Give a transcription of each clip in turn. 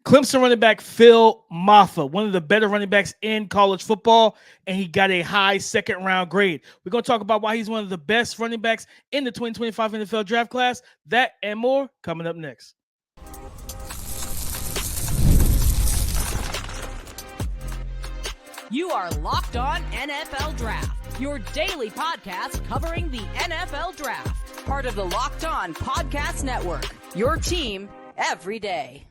Clemson running back Phil Mafah, one of the better running backs in college football, and he got a high second-round grade. We're going to talk about why he's one of the best running backs in the 2025 NFL draft class. That and more coming up next. You are Locked On NFL Draft, your daily podcast covering the NFL Draft. Part of the Locked On Podcast Network, your team every day.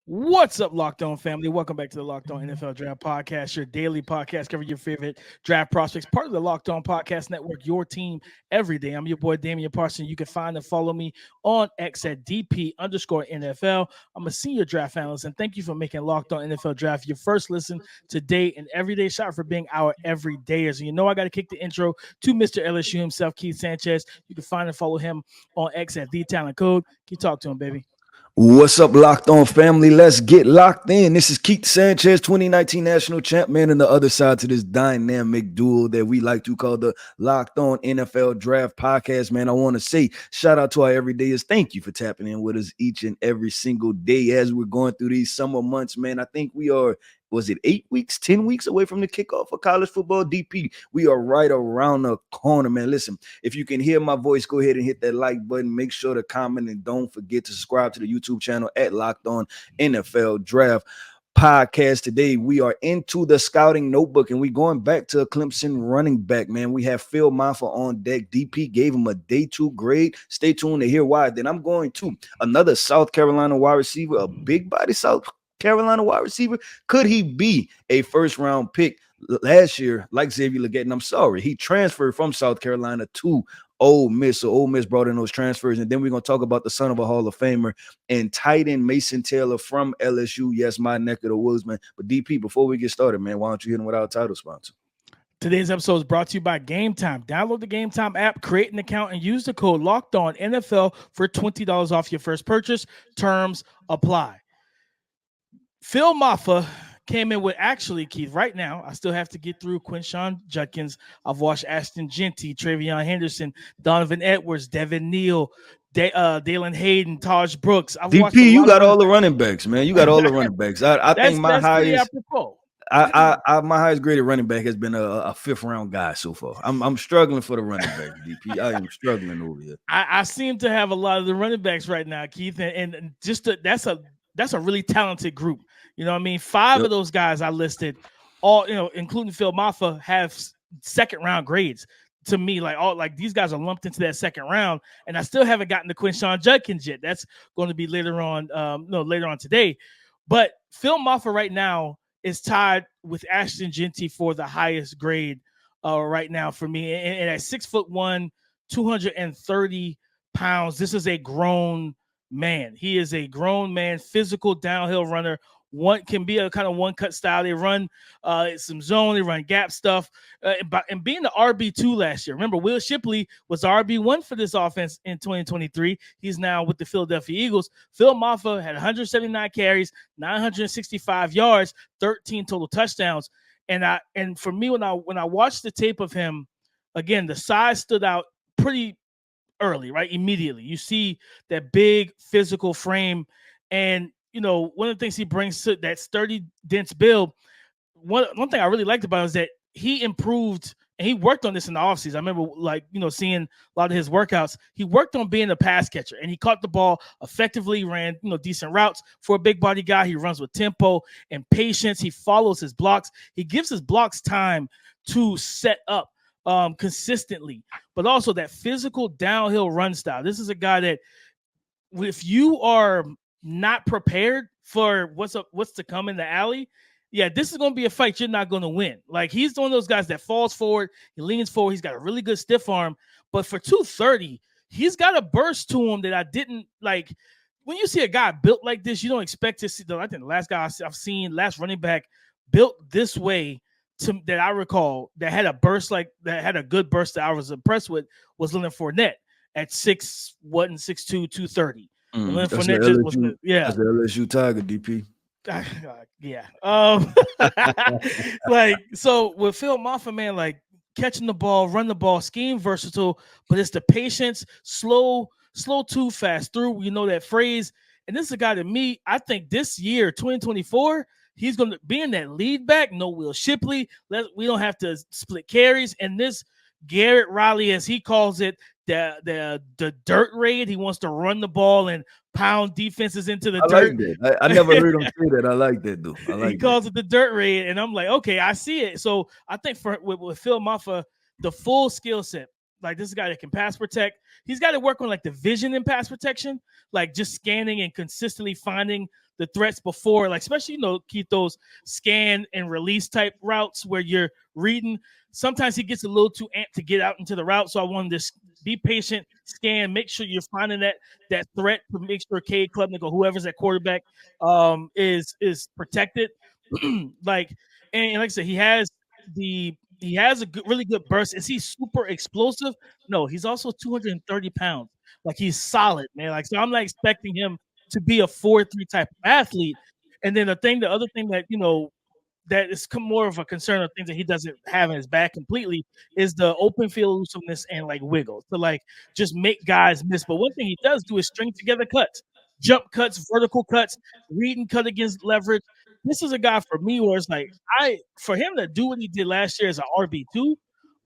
What's up, Locked On family? Welcome back to the Locked On NFL Draft Podcast, your daily podcast covering your favorite draft prospects, part of the Locked On Podcast Network, your team every day. I'm your boy, Damian Parson. You can find and follow me on X at DP_NFL. I'm a senior draft analyst, and thank you for making Locked On NFL Draft your first listen today and everyday shot for being our everydayers. And you know I got to kick the intro to Mr. LSU himself, Keith Sanchez. You can find and follow him on X at TheTalentCode. Can you talk to him, baby? What's up, Locked On family? Let's get locked in. This is Keith Sanchez, 2019 national champ, man, and the other side to this dynamic duo that we like to call the Locked On NFL Draft Podcast, man. I want to say shout out to our everydayers. Thank you for tapping in with us each and every single day as we're going through these summer months, man. I think we are, was it 8 weeks, 10 weeks away from the kickoff of college football? DP, we are right around the corner, man. Listen, if you can hear my voice, go ahead and hit that like button. Make sure to comment and don't forget to subscribe to the YouTube channel at Locked On NFL Draft Podcast. Today, we are into the scouting notebook, and we're going back to a Clemson running back, man. We have Phil Mafah on deck. DP gave him a day 2 grade. Stay tuned to hear why. Then I'm going to another South Carolina wide receiver, a big body South Carolina wide receiver. Could he be a first-round pick? Last year, like Xavier Legette, and I'm sorry, he transferred from South Carolina to Ole Miss. So Ole Miss brought in those transfers. And then we're going to talk about the son of a Hall of Famer and tight end Mason Taylor from LSU. Yes, my neck of the woods, man. But DP, before we get started, man, why don't you hit him with our title sponsor? Today's episode is brought to you by Gametime. Download the Gametime app, create an account, and use the code LOCKEDONNFL for $20 off your first purchase. Terms apply. Phil Mafah came in with, actually, Keith, right now, I still have to get through Quinshon Judkins. I've watched Ashton Jeanty, Travion Henderson, Donovan Edwards, Devin Neal, Dalen Hayden, Taj Brooks. DP, you got all the running backs, man. You got all the running backs. I think my highest my highest graded running back has been a 5th round guy so far. I'm struggling for the running back, DP. I am struggling over here. I seem to have a lot of the running backs right now, Keith, and just that's a really talented group. You know what I mean? 5 of those guys I listed, all, you know, including Phil Mafah, have second round grades. To me, like these guys are lumped into that second round, and I still haven't gotten to Quinshon Judkins yet. That's going to be later on today. But Phil Mafah right now is tied with Ashton Jeanty for the highest grade right now for me. And at 6'1", 230 pounds, this is a grown man. He is a grown man, physical downhill runner. One can be a kind of one-cut style. They run some zone, they run gap stuff. And being the RB2 last year, remember, Will Shipley was the RB1 for this offense in 2023. He's now with the Philadelphia Eagles. Phil Mafah had 179 carries, 965 yards, 13 total touchdowns. And for me, when I watched the tape of him, again, the size stood out pretty early, right? Immediately. You see that big physical frame, and you know, one of the things he brings to that sturdy, dense build, one thing I really liked about him is that he improved, and he worked on this in the offseason. I remember, seeing a lot of his workouts. He worked on being a pass catcher, and he caught the ball effectively, ran, decent routes for a big body guy. He runs with tempo and patience. He follows his blocks. He gives his blocks time to set up consistently, but also that physical downhill run style. This is a guy that, if you are not prepared for what's to come in the alley, yeah, this is going to be a fight you're not going to win. Like, he's one of those guys that falls forward, he leans forward, he's got a really good stiff arm, but for 230, he's got a burst to him that I didn't like. When you see a guy built like this, you don't expect to see. I think the last guy I've seen, last running back built this way that I recall, that had a burst that had a good burst that I was impressed with, was Leonard Fournette at 6'2", 230. That's the LSU Tiger, DP. Yeah. So with Phil Mafah, man, like, catching the ball, run the ball, scheme versatile, but it's the patience, slow too fast through. You know that phrase, And this is a guy to me, I think this year, 2024, he's going to be in that lead back. No Will Shipley. We don't have to split carries. And this Garrett Riley, as he calls it, the dirt raid. He wants to run the ball and pound defenses into the dirt. Like that. I never heard him say that. I like that, though. He calls it the dirt raid. And I'm like, okay, I see it. So I think with Phil Mafah, the full skill set, like this is a guy that can pass protect. He's got to work on like the vision and pass protection, like just scanning and consistently finding the threats before, like especially, Keith, those scan and release type routes where you're reading. Sometimes he gets a little too amped to get out into the route. So I wanted to be patient, scan, make sure you're finding that threat to make sure Cade Klubnik or whoever's at quarterback is protected. like I said, he has a really good burst. Is he super explosive? No, he's also 230 pounds. Like he's solid, man. Like, so I'm not expecting him to be a 4-3 type of athlete. And then the other thing that, that is more of a concern of things that he doesn't have in his back completely is the open field elusiveness and like wiggles to like just make guys miss. But one thing he does do is string together cuts, jump cuts, vertical cuts, read and cut against leverage. This is a guy for me where it's like for him to do what he did last year as an RB2.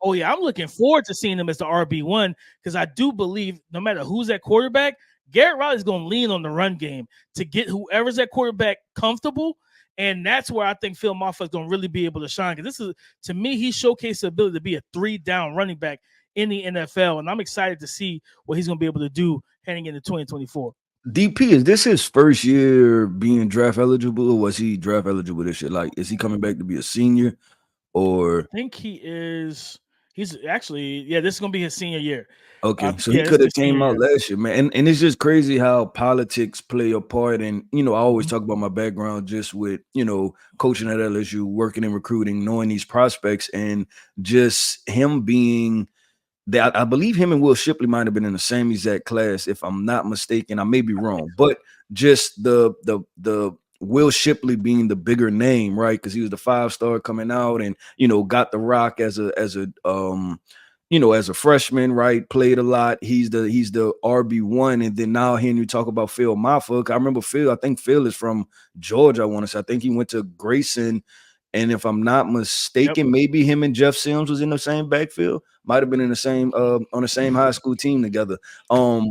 Oh yeah, I'm looking forward to seeing him as the RB1 because I do believe no matter who's at quarterback, Garrett Riley's going to lean on the run game to get whoever's at quarterback comfortable. And that's where I think Phil Mafah is going to really be able to shine. Because this is, to me, he showcased the ability to be a 3-down running back in the NFL. And I'm excited to see what he's going to be able to do heading into 2024. DP, is this his first year being draft eligible, or was he draft eligible this year? Like, is he coming back to be a senior? Or I think he is. He's actually, this is going to be his senior year. Okay, so he could have came out last year, man. And it's just crazy how politics play a part. And, I always talk about my background just with, coaching at LSU, working in recruiting, knowing these prospects, and just him being that. I believe him and Will Shipley might have been in the same exact class, if I'm not mistaken. I may be wrong, but just the Will Shipley being the bigger name, right? Because he was the 5-star coming out and, got the rock as a freshman, right? Played a lot. He's the RB1. And then now hearing you talk about Phil Mafah. I remember Phil, I think Phil is from Georgia, I want to say. I think he went to Grayson. And if I'm not mistaken, maybe him and Jeff Sims was in the same backfield. Might have been in the same on the same high school team together. But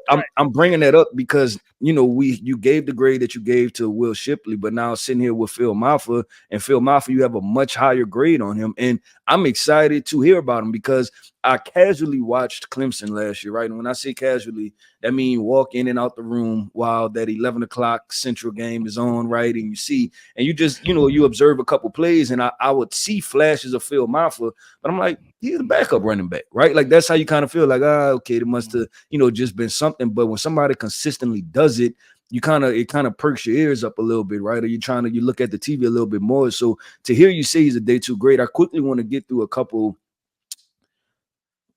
I'm bringing that up because you gave the grade that you gave to Will Shipley, but now sitting here with Phil Mafah, and Phil Mafah, you have a much higher grade on him, and I'm excited to hear about him because I casually watched Clemson last year, right? And when I say casually, that means walk in and out the room while that 11 o'clock Central game is on, right? And you see, and you just you observe a couple plays, and I would see flashes of Phil Mafah, but I'm like, he's a backup running back, right? Like that's how you kind of feel like, okay, there must have, just been something. But when somebody consistently does it, it kind of perks your ears up a little bit, right? Or you look at the TV a little bit more. So to hear you say he's a day 2 grade, I quickly want to get through a couple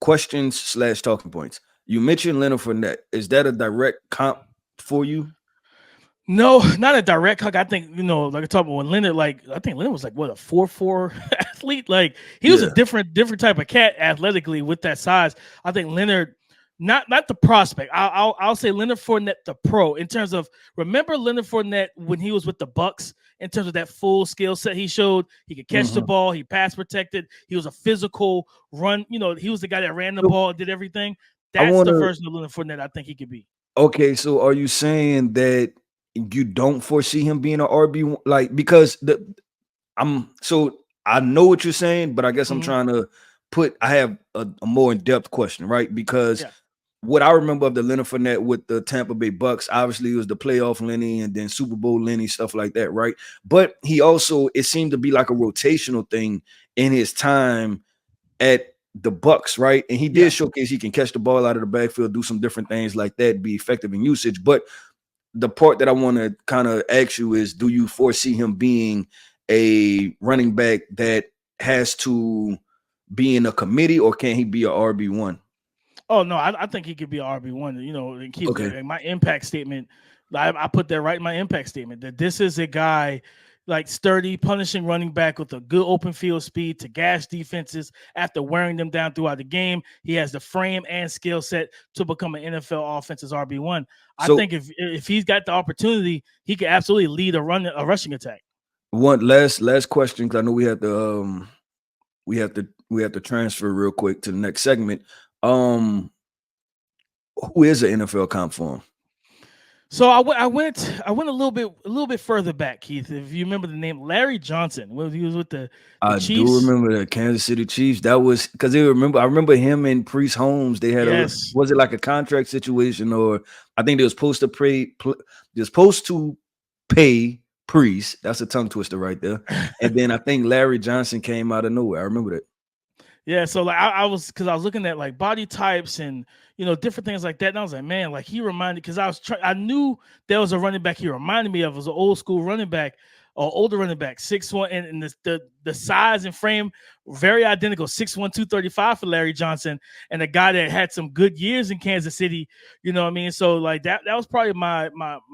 questions / talking points. You mentioned Leonard Fournette. Is that a direct comp for you? No, not a direct hug. I think, like I talked about when Leonard, I think Leonard was like, what, a 4'4" athlete? Like, he was a different type of cat athletically with that size. I think Leonard, not the prospect. I'll say Leonard Fournette, the pro, in terms of, remember Leonard Fournette when he was with the Bucks, in terms of that full skill set he showed? He could catch the ball. He pass protected. He was a physical run. He was the guy that ran the ball, did everything. That's the version of Leonard Fournette I think he could be. Okay, so are you saying that you don't foresee him being an RB1? Like, because I know what you're saying, but I guess I'm trying to I have a more in-depth question, right? Because what I remember of the Leonard Fournette with the Tampa Bay Bucks, obviously it was the playoff Lenny and then Super Bowl Lenny, stuff like that, right? But he also, it seemed to be like a rotational thing in his time at the Bucks, right? And he did showcase he can catch the ball out of the backfield, do some different things like that, be effective in usage. But the part that I want to kind of ask you is, do you foresee him being a running back that has to be in a committee, or can he be a RB1? Oh, no, I think he could be an RB1, and keep my impact statement. I put that right in my impact statement, that this is a guy, like sturdy, punishing running back with a good open field speed to gash defenses after wearing them down throughout the game. He has the frame and skill set to become an NFL offense's RB1. I think if he's got the opportunity, he could absolutely lead a rushing attack. One last question, because I know we have to transfer real quick to the next segment. Who is an NFL comp for him? So I went a little bit further back, Keith. If you remember the name Larry Johnson, when he was with the Chiefs. I do remember the Kansas City Chiefs. That was because I remember him and Priest Holmes. They had was it like a contract situation, or I think they was supposed to pay Priest. That's a tongue twister right there. And then I think Larry Johnson came out of nowhere. I remember that. Yeah, so like I was looking at like body types and different things like that, and I was like, man, like he reminded, because I knew there was a running back he reminded me of. It was an old school running back or older running back, 6'1", and the size and frame very identical, 6'1", 235 for Larry Johnson, and a guy that had some good years in Kansas City. You know what I mean? So like that was probably my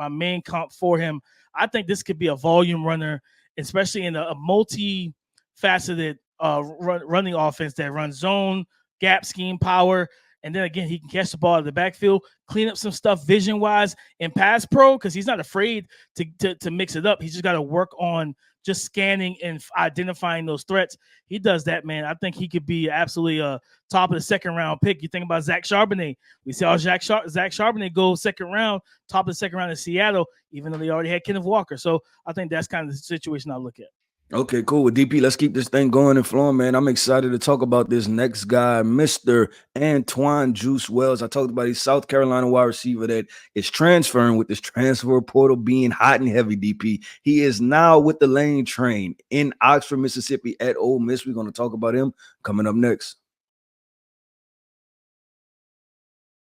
main comp for him. I think this could be a volume runner, especially in a multi-faceted running offense that runs zone, gap scheme, power, and then again he can catch the ball at the backfield, clean up some stuff vision wise in pass pro, because he's not afraid to mix it up. He's just got to work on just scanning and identifying those threats. He does that, man. I think he could be absolutely a top of the second round pick. You think about Zach Charbonnet. We saw Zach Charbonnet go second round, top of the second round in Seattle, even though they already had Kenneth Walker. So I think that's kind of the situation I look at. Okay, cool. With DP, let's keep this thing going and flowing, man. I'm excited to talk about this next guy, Mr. Antoine Juice Wells. I talked about his South Carolina wide receiver that is transferring with this transfer portal being hot and heavy, DP. He is now with the Lane Train in Oxford, Mississippi at Ole Miss. We're going to talk about him coming up next.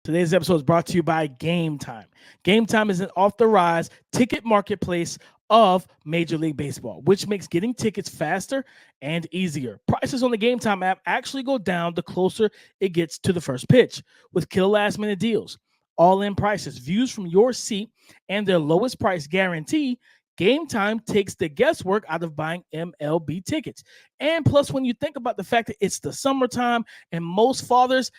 Today's episode is brought to you by Gametime. Gametime is an off-the-rise ticket marketplace of Major League Baseball, which makes getting tickets faster and easier. Prices on the Gametime app actually go down the closer it gets to the first pitch, with killer last-minute deals, all-in prices, views from your seat, and their lowest price guarantee. Gametime takes the guesswork out of buying MLB tickets. And plus, when you think about the fact that it's the summertime and most fathers,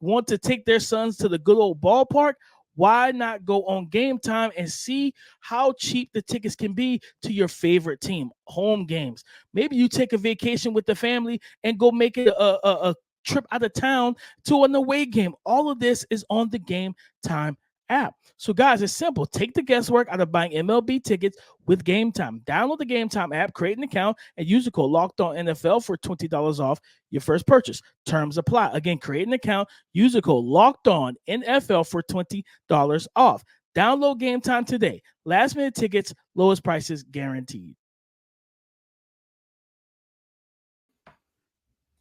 want to take their sons to the good old ballpark, why not go on Gametime and see how cheap the tickets can be to your favorite team, home games? Maybe you take a vacation with the family and go make it a trip out of town to an away game. All of this is on the Gametime app. So guys, it's simple. Take the guesswork out of buying MLB tickets with Gametime. Download the Gametime app, create an account, and use the code LOCKEDONNFL for $20 off your first purchase. Terms apply. Again, create an account, use the code LOCKEDONNFL for $20 off. Download Gametime today. Last minute tickets, lowest prices guaranteed.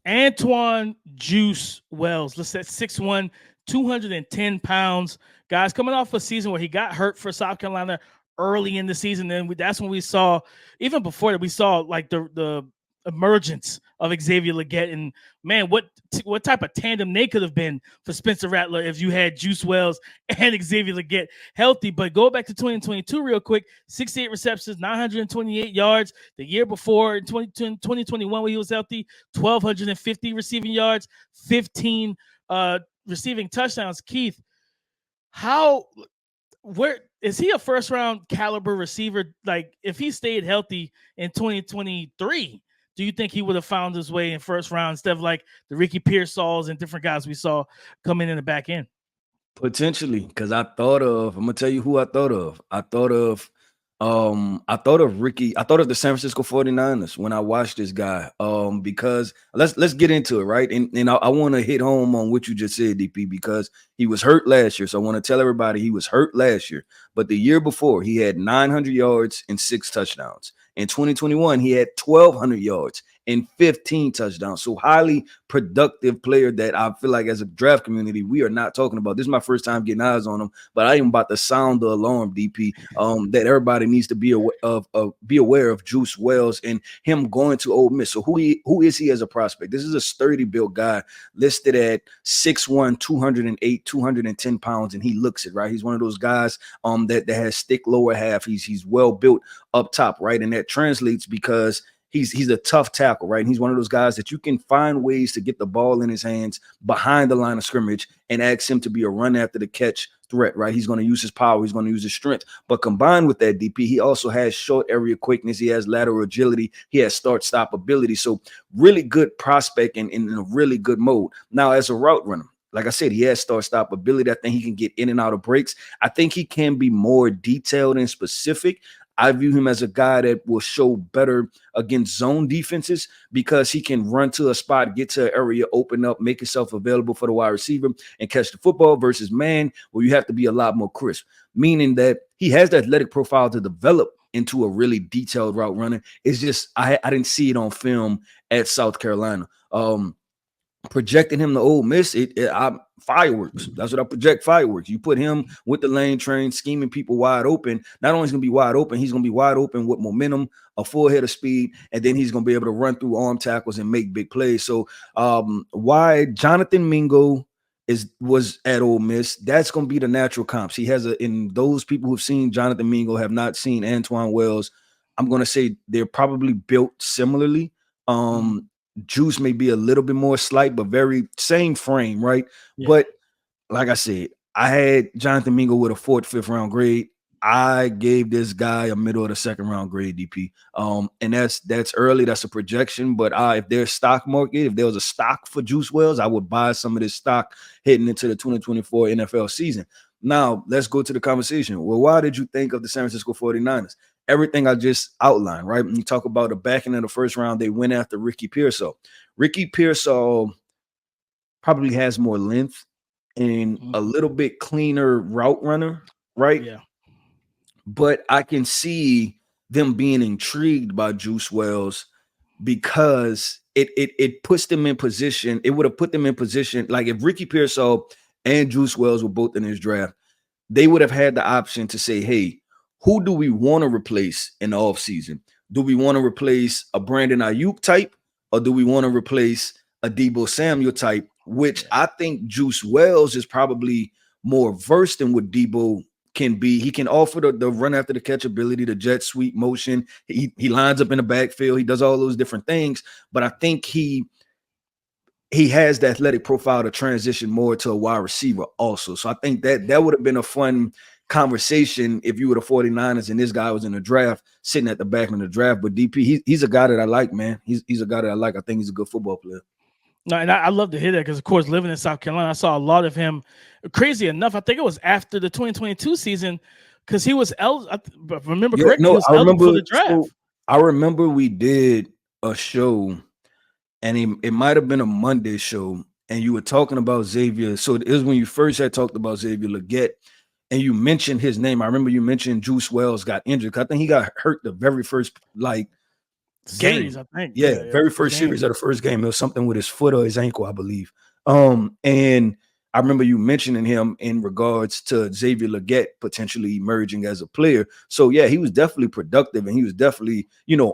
Antoine Juice Wells, let's say 6'1", 210 pounds. Guys, coming off a season where he got hurt for South Carolina early in the season. And that's when we saw, even before that, we saw like the emergence of Xavier Legette. And man, what type of tandem they could have been for Spencer Rattler if you had Juice Wells and Xavier Legette healthy. But go back to 2022 real quick, 68 receptions, 928 yards. The year before, in 2021, when he was healthy, 1,250 receiving yards, 15 receiving touchdowns. Keith, where is he a first round caliber receiver? Like if he stayed healthy in 2023, do you think he would have found his way in first round instead of like the Ricky Pearsalls and different guys we saw coming in the back end? Potentially, because I'm gonna tell you who I thought of. I thought of Ricky. I thought of the San Francisco 49ers when I watched this guy. Because let's get into it, right? And I want to hit home on what you just said, DP, because he was hurt last year. So I want to tell everybody he was hurt last year. But the year before, he had 900 yards and 6 touchdowns. In 2021, he had 1,200 yards and 15 touchdowns. So highly productive player that I feel like as a draft community, we are not talking about. This is my first time getting eyes on him, but I am about to sound the alarm, DP, that everybody needs to be aware of Juice Wells and him going to Ole Miss. So who is he as a prospect? This is a sturdy built guy listed at 6'1", 208, 210 pounds, and he looks it, right? He's one of those guys that has thick lower half. He's well built up top, right? And that translates because he's a tough tackle, right? And he's one of those guys that you can find ways to get the ball in his hands behind the line of scrimmage and ask him to be a run after the catch threat, right? He's going to use his power. He's going to use his strength. But combined with that, DP, he also has short area quickness. He has lateral agility. He has start-stop ability. So really good prospect and in a really good mode. Now, as a route runner, like I said, he has start-stop ability. I think he can get in and out of breaks. I think he can be more detailed and specific. I view him as a guy that will show better against zone defenses because he can run to a spot, get to an area, open up, make himself available for the wide receiver and catch the football versus man, where you have to be a lot more crisp, meaning that he has the athletic profile to develop into a really detailed route runner. It's just I didn't see it on film at South Carolina. Projecting him to Ole Miss, fireworks. That's what I project, fireworks. You put him with the lane train, scheming people wide open. Not only is he going to be wide open, he's going to be wide open with momentum, a full head of speed, and then he's going to be able to run through arm tackles and make big plays. So why Jonathan Mingo was at Ole Miss, that's going to be the natural comps. He has and those people who've seen Jonathan Mingo have not seen Antoine Wells. I'm going to say they're probably built similarly. Juice may be a little bit more slight, but very same frame, right? Yeah. But like I said, I had Jonathan Mingo with a 4th, 5th round grade. I gave this guy a middle of the 2nd round grade, DP. And that's early. That's a projection. But if there's stock market, if there was a stock for Juice Wells, I would buy some of this stock heading into the 2024 NFL season. Now, let's go to the conversation. Well, why did you think of the San Francisco 49ers? Everything I just outlined, right? When you talk about the back end of the 1st round, they went after Ricky Pearsall. Ricky Pearsall probably has more length and a little bit cleaner route runner, right? Yeah. But I can see them being intrigued by Juice Wells because it puts them in position. It would have put them in position. Like if Ricky Pearsall and Juice Wells were both in this draft, they would have had the option to say, hey, who do we want to replace in the offseason? Do we want to replace a Brandon Ayuk type, or do we want to replace a Deebo Samuel type, which I think Juice Wells is probably more versed in what Deebo can be. He can offer the run after the catch ability, the jet sweep motion. He lines up in the backfield. He does all those different things, but I think he has the athletic profile to transition more to a wide receiver also. So I think that would have been a fun conversation if you were the 49ers and this guy was in the draft, sitting at the back of the draft. But DP, he's a guy that I like, man. He's a guy that I like. I think he's a good football player. No, and I love to hear that because, of course, living in South Carolina, I saw a lot of him. Crazy enough, I think it was after the 2022 season because he was eligible. Remember correctly, he was eligible for the draft. So I remember we did a show, and it might have been a Monday show, and you were talking about Xavier. So it was when you first had talked about Xavier Legette. And you mentioned his name. I remember you mentioned Juice Wells got injured. I think he got hurt the very first series, game. I think. Yeah, very first series of the first game. It was something with his foot or his ankle, I believe. And I remember you mentioning him in regards to Xavier Legette potentially emerging as a player. So yeah, he was definitely productive and he was definitely,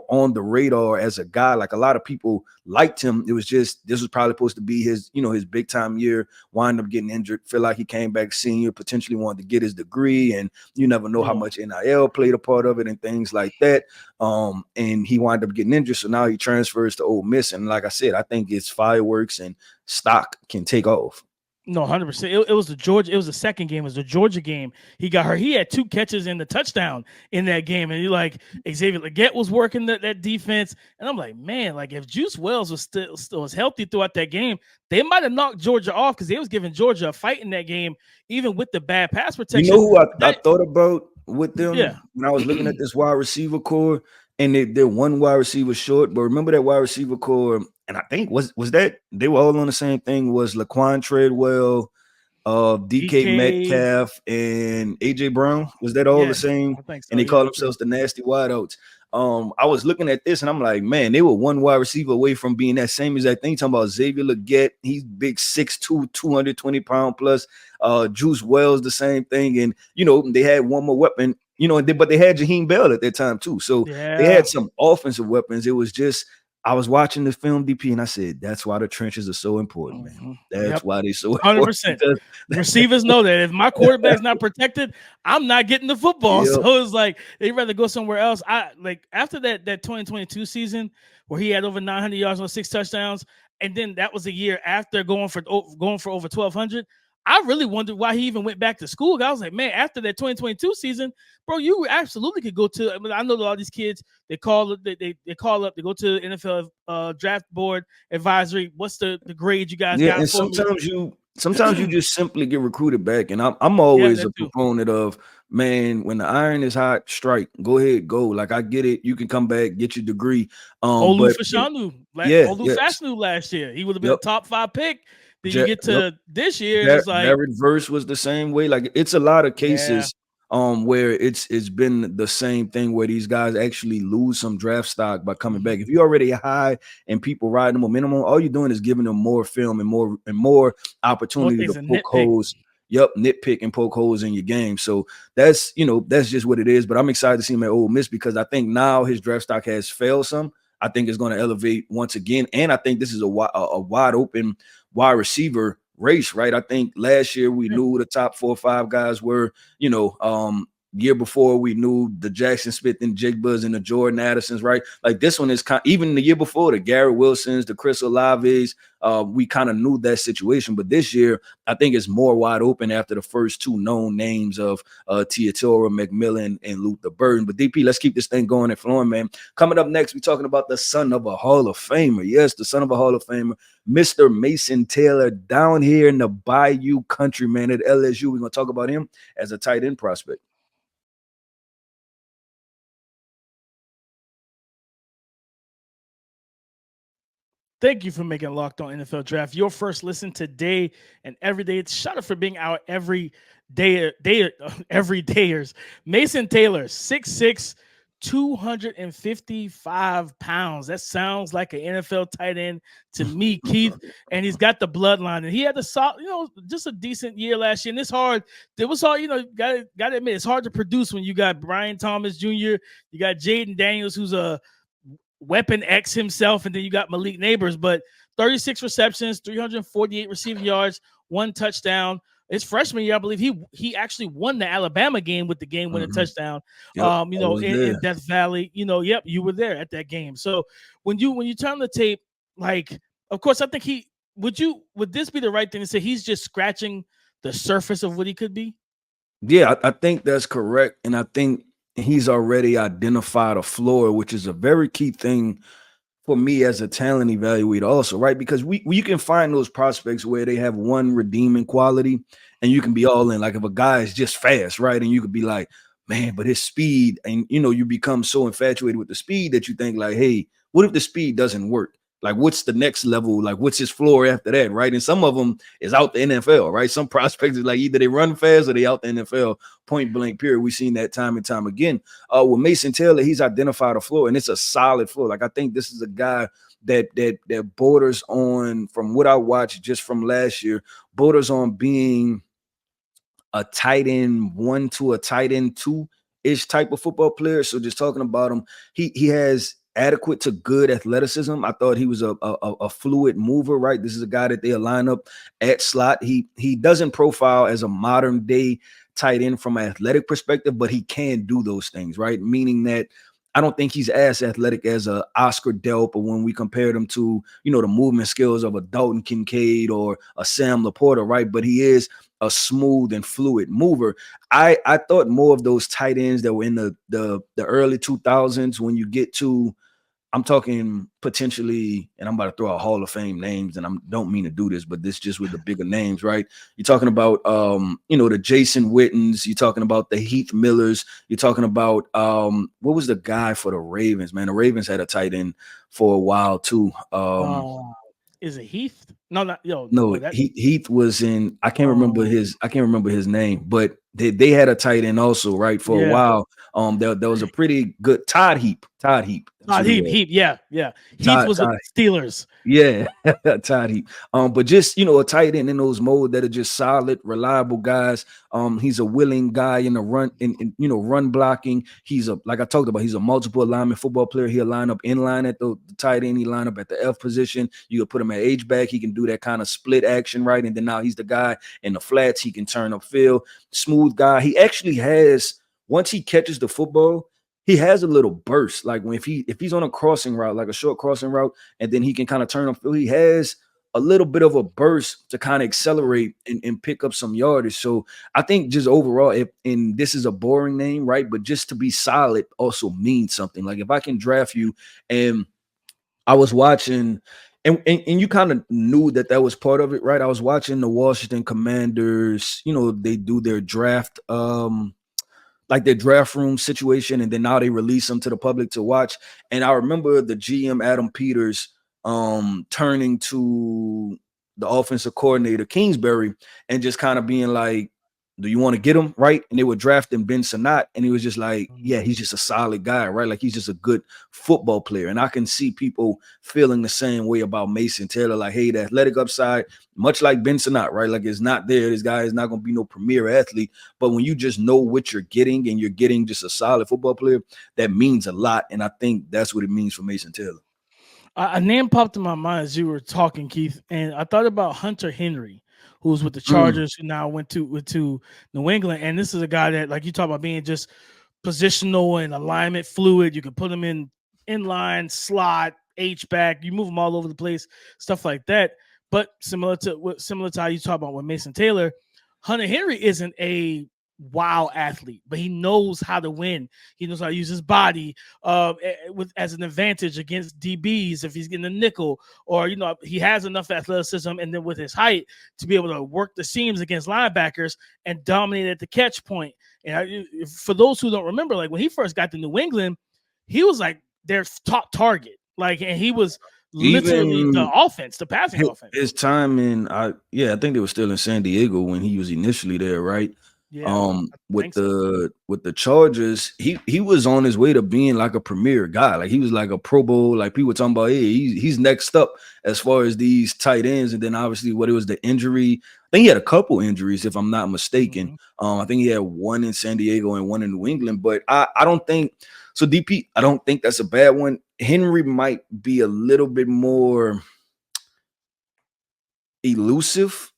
on the radar as a guy. Like a lot of people liked him. It was just, this was probably supposed to be his, his big time year, wind up getting injured, feel like he came back senior, potentially wanted to get his degree. And you never know how much NIL played a part of it and things like that. And he wound up getting injured. So now he transfers to Ole Miss. And like I said, I think it's fireworks and stock can take off. No, 100%. It was the Georgia. It was the second game. It was the Georgia game. He got hurt. He had 2 catches and the touchdown in that game. And Xavier Legette was working that defense. And I'm like, man, like if Juice Wells was still was healthy throughout that game, they might have knocked Georgia off because they was giving Georgia a fight in that game, even with the bad pass protection. You know who I thought about with them when I was looking at this wide receiver core, and they're one wide receiver short. But remember that wide receiver core. And I think was that they were all on the same thing, was Laquan Treadwell, DK Metcalf, and AJ Brown. Was that all the same? I think so, and they call themselves the nasty wideouts. I was looking at this and I'm like, man, they were one wide receiver away from being that same exact thing. Talking about Xavier Legette, he's big 6'2", 220-pound plus. Juice Wells, the same thing. And they had one more weapon, but they had Jaheim Bell at that time too. So they had some offensive weapons. It was just, I was watching the film, DP, and I said, that's why the trenches are so important, man. That's why they're so 100%. Receivers know that if my quarterback's not protected, I'm not getting the football. Yep. So it's like they'd rather go somewhere else. After that 2022 season where he had over 900 yards on 6 touchdowns, and then that was a year after going for over 1,200. I really wondered why he even went back to school. I was like, man, after that 2022 season, bro, you absolutely could go to. I know all these kids, they call up, they go to the NFL draft board advisory. What's the grade you guys got? And sometimes you just simply get recruited back. And I'm always a proponent of, man, when the iron is hot, strike. Go ahead, go. Like, I get it. You can come back, get your degree. Olu Fashanu last year, he would have been a top 5 pick. Then you get to this year, it's like Jared Verse was the same way. Like, it's a lot of cases where it's been the same thing where these guys actually lose some draft stock by coming back. If you're already high and people riding the momentum, all you're doing is giving them more film and more opportunity to poke holes. Nitpick and poke holes in your game. So that's just what it is. But I'm excited to see him at Ole Miss because I think now his draft stock has failed some. I think it's going to elevate once again, and I think this is a wide open wide receiver race, right? I think last year we knew the top 4 or 5 guys were, year before we knew the Jackson Smith and Jigbas and the Jordan Addisons, right? Like, this one is even the year before, the Garrett Wilsons, the Chris Olaves, we kind of knew that situation. But this year, I think it's more wide open after the first 2 known names of Teodoro McMillan and Luther Burden. But DP, let's keep this thing going and flowing, man. Coming up next, we're talking about the son of a Hall of Famer. Yes, the son of a Hall of Famer, Mr. Mason Taylor, down here in the Bayou country, man, at LSU. We're going to talk about him as a tight end prospect. Thank you for making Locked On NFL Draft your first listen today and every day. Shout out for being our everydayers. Mason Taylor, 6'6", 255 pounds. That sounds like an NFL tight end to me, Keith. And he's got the bloodline. And he had just a decent year last year. And it's hard. It was hard, got to admit, it's hard to produce when you got Brian Thomas Jr., you got Jaden Daniels, who's a Weapon X himself, and then you got Malik Neighbors, but 36 receptions, 348 receiving yards, 1 touchdown. His freshman year, I believe he actually won the Alabama game with the game-winning touchdown. In Death Valley. You were there at that game. So when you turn the tape, like, of course, I think would this be the right thing to say? He's just scratching the surface of what he could be. Yeah, I think that's correct, and I think he's already identified a floor, which is a very key thing for me as a talent evaluator also, right? Because you can find those prospects where they have one redeeming quality and you can be all in. Like, if a guy is just fast, right? And you could be like, man, but his speed, and you become so infatuated with the speed that you think like, hey, what if the speed doesn't work? Like, what's the next level? Like, what's his floor after that, right? And some of them is out the NFL, right? Some prospects is like either they run fast or they out the NFL, point blank, period. We've seen that time and time again. With Mason Taylor, he's identified a floor, and it's a solid floor. Like, I think this is a guy that borders on, from what I watched just from last year, borders on being a tight end 1 to a tight end 2-ish type of football player. So just talking about him, he has adequate to good athleticism. I thought he was a fluid mover, right? This is a guy that they'll line up at slot. He doesn't profile as a modern day tight end from an athletic perspective, but he can do those things, right? Meaning that I don't think he's as athletic as a Oscar Delp, or when we compared him to, the movement skills of a Dalton Kincaid or a Sam Laporta, right? But he is a smooth and fluid mover. I thought more of those tight ends that were in the early 2000s when you get to, I'm talking potentially, and I'm about to throw out Hall of Fame names, and I don't mean to do this, but this just with the bigger names, right? You're talking about, the Jason Wittens. You're talking about the Heath Millers. You're talking about, what was the guy for the Ravens, man? The Ravens had a tight end for a while too. Is it Heath? No, Heath was in. I can't remember his name, but they had a tight end also, right, for a while. There was a pretty good Todd Heap. Todd Heap. Heap. Yeah. Heath was with Todd. the Steelers. Yeah, Todd Heap. But just a tight end in those modes that are just solid, reliable guys. He's a willing guy in the run, in run blocking. He's like I talked about, he's a multiple alignment football player. He'll line up in line at the tight end. He line up at the F position. You could put him at H-back. He can do that kind of split action, right? And then now he's the guy in the flats. He can turn upfield. Smooth guy. He actually has, once he catches the football, he has a little burst. Like if he's on a crossing route, like a short crossing route, and then he can kind of turn upfield, he has a little bit of a burst to kind of accelerate and pick up some yardage. So I think just overall, and this is a boring name, right? But just to be solid also means something. Like if I can draft you, and I was watching, and you kind of knew that was part of it, right? I was watching the Washington Commanders, they do their draft, like their draft room situation, and then now they release them to the public to watch. And I remember the GM Adam Peters turning to the offensive coordinator Kingsbury and just kind of being like, do you want to get him, right? And they were drafting Ben Sinnott, and he was just like, yeah, he's just a solid guy, right? Like he's just a good football player. And I can see people feeling the same way about Mason Taylor, like, hey, the athletic upside, much like Ben Sinnott, right? Like it's not there. This guy is not going to be no premier athlete. But when you just know what you're getting and you're getting just a solid football player, that means a lot. And I think that's what it means for Mason Taylor. A name popped in my mind as you were talking, Keith, and I thought about Hunter Henry, who's with the Chargers, who now went to New England. And this is a guy that, like you talk about, being just positional and alignment fluid. You can put him in line, slot, H-back. You move him all over the place, stuff like that. But similar to how you talk about with Mason Taylor, Hunter Henry isn't a wow athlete, but he knows how to win. He knows how to use his body as an advantage against DBs if he's getting a nickel, or he has enough athleticism and then with his height to be able to work the seams against linebackers and dominate at the catch point. And for those who don't remember, like when he first got to New England, he was like their top target, like, and he was literally the passing offense. His time I think they were still in San Diego when he was initially there, right? Yeah, with the Chargers, he was on his way to being like a premier guy. Like he was like a Pro Bowl. Like people were talking about, hey, he's next up as far as these tight ends. And then obviously what it was, the injury. I think he had a couple injuries, if I'm not mistaken. I think he had one in San Diego and one in New England. But I don't think so. DP, I don't think that's a bad one. Henry might be a little bit more elusive.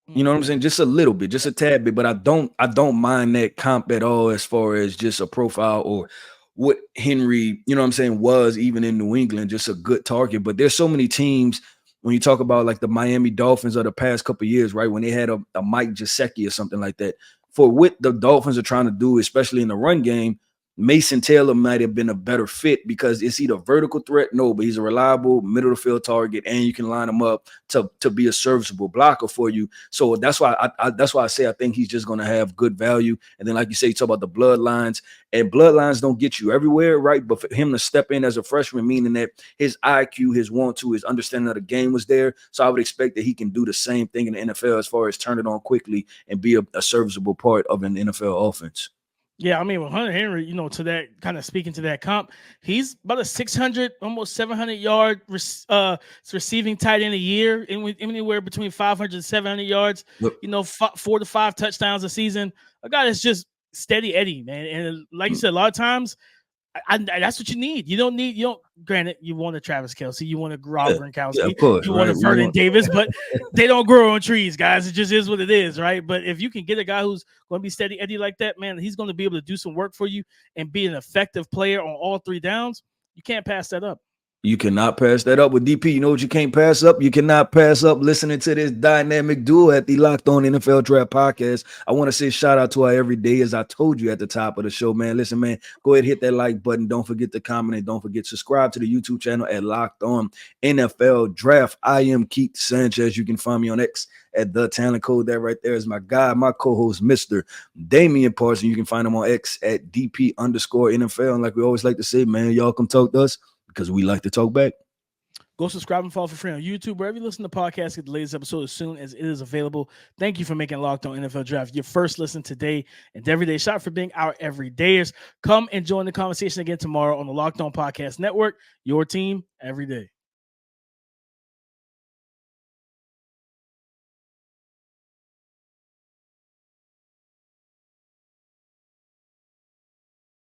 You know what I'm saying? Just a little bit, just a tad bit, but I don't mind that comp at all as far as just a profile or what Henry, was even in New England, just a good target. But there's so many teams when you talk about like the Miami Dolphins of the past couple of years, right? When they had a Mike Gesicki or something like that, for what the Dolphins are trying to do, especially in the run game, Mason Taylor might have been a better fit because is he the vertical threat? No, but he's a reliable middle of the field target, and you can line him up to be a serviceable blocker for you. So that's why I say I think he's just going to have good value. And then, like you say, you talk about the bloodlines, and bloodlines don't get you everywhere, right? But for him to step in as a freshman, meaning that his IQ, his want to, his understanding of the game was there. So I would expect that he can do the same thing in the NFL as far as turn it on quickly and be a serviceable part of an NFL offense. Yeah, I mean, with Hunter Henry, to that kind of speaking to that comp, he's about a 600, almost 700 yard receiving tight end a year, anywhere between 500 and 700 yards. Yep. 4 to 5 touchdowns a season. A guy that's just steady Eddie, man. And like you said, a lot of times, that's what you need. Granted, you want a Travis Kelce, you want a Rob Gronkowski, you want a Vernon Davis, but they don't grow on trees, guys. It just is what it is, right? But if you can get a guy who's going to be steady Eddie like that, man, he's going to be able to do some work for you and be an effective player on all 3 downs. You can't pass that up. You cannot pass that up with DP. You know what you can't pass up? You cannot pass up listening to this dynamic duo at the Locked On NFL Draft Podcast. I want to say shout out to our everyday, as I told you at the top of the show, man. Listen, man, go ahead, hit that like button. Don't forget to comment, and don't forget to subscribe to the YouTube channel at Locked On NFL Draft. I am Keith Sanchez. You can find me on X at The Talent Code. That right there is my guy, my co-host, Mr. Damian Parson. You can find him on X at DP_NFL. And like we always like to say, man, y'all come talk to us, because we like to talk back. Go subscribe and follow for free on YouTube. Wherever you listen to podcasts, get the latest episode as soon as it is available. Thank you for making Locked On NFL Draft your first listen today and every day. Shout for being our everydayers. Come and join the conversation again tomorrow on the Locked On Podcast Network. Your team every day.